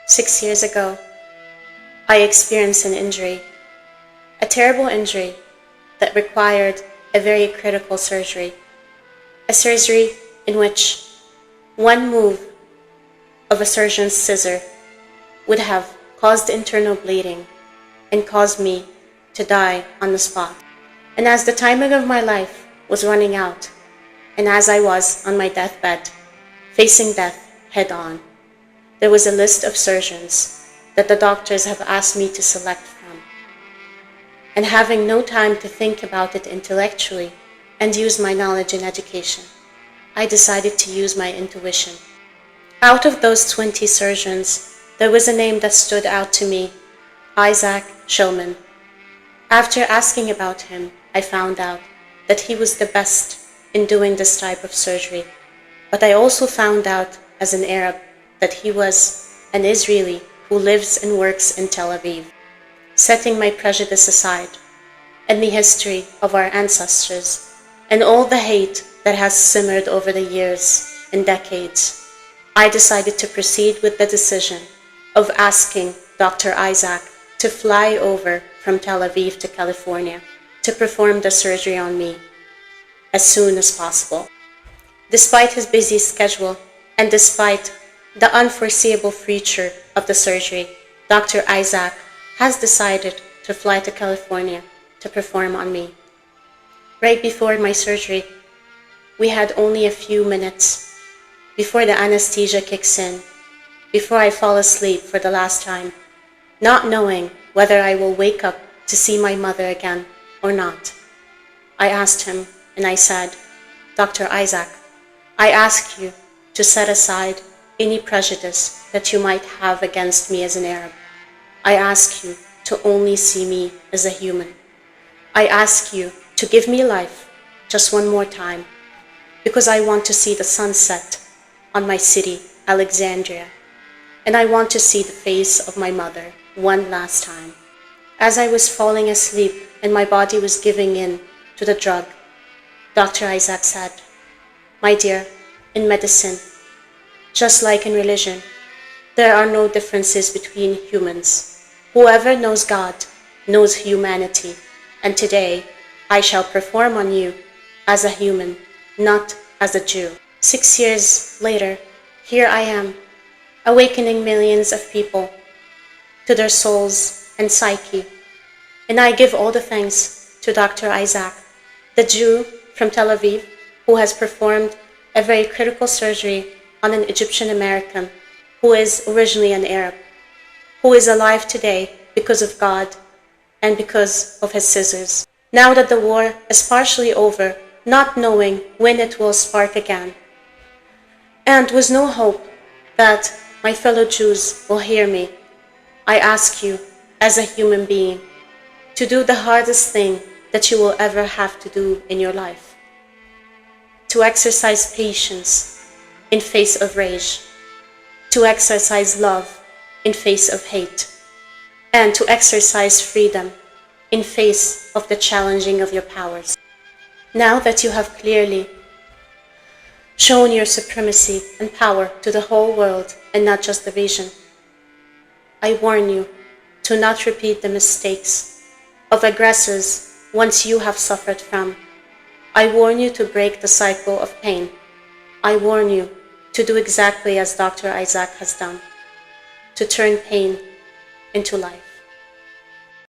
6 years ago, I experienced an injury, a terrible injury that required a very critical surgery, a surgery in which one move of a surgeon's scissor would have caused internal bleeding and caused me to die on the spot. And as the timing of my life was running out, and as I was on my deathbed, facing death head on, there was a list of surgeons that the doctors have asked me to select from. And having no time to think about it intellectually and use my knowledge and education, I decided to use my intuition. Out of those 20 surgeons, there was a name that stood out to me, Isaac Shulman. After asking about him, I found out that he was the best in doing this type of surgery. But I also found out as an Arab that he was an Israeli who lives and works in Tel Aviv. Setting my prejudice aside and the history of our ancestors and all the hate that has simmered over the years and decades, I decided to proceed with the decision of asking Dr. Isaac to fly over from Tel Aviv to California to perform the surgery on me as soon as possible. Despite his busy schedule and despite the unforeseeable future of the surgery, Dr. Isaac has decided to fly to California to perform on me. Right before my surgery, we had only a few minutes before the anesthesia kicks in, before I fall asleep for the last time, not knowing whether I will wake up to see my mother again or not. I asked him and I said, Dr. Isaac, I ask you to set aside any prejudice that you might have against me as an Arab. I ask you to only see me as a human. I ask you to give me life just one more time, because I want to see the sunset on my city, Alexandria, and I want to see the face of my mother one last time. As I was falling asleep and my body was giving in to the drug, Dr. Isaac said, my dear, in medicine, just like in religion, there are no differences between humans. Whoever knows God knows humanity, and today I shall perform on you as a human, not as a Jew. 6 years later, here I am, awakening millions of people to their souls and psyche, and I give all the thanks to Dr. Isaac, the Jew from Tel Aviv, who has performed a very critical surgery on an Egyptian American who is originally an Arab, who is alive today because of God and because of his scissors. Now that the war is partially over, not knowing when it will spark again, and with no hope that my fellow Jews will hear me, I ask you, as a human being, to do the hardest thing that you will ever have to do in your life. To exercise patience in face of rage, to exercise love in face of hate, and to exercise freedom in face of the challenging of your powers. Now that you have clearly shown your supremacy and power to the whole world and not just the region, I warn you to not repeat the mistakes of aggressors once you have suffered from. I warn you to break the cycle of pain. I warn you to do exactly as Dr. Isaac has done, to turn pain into life.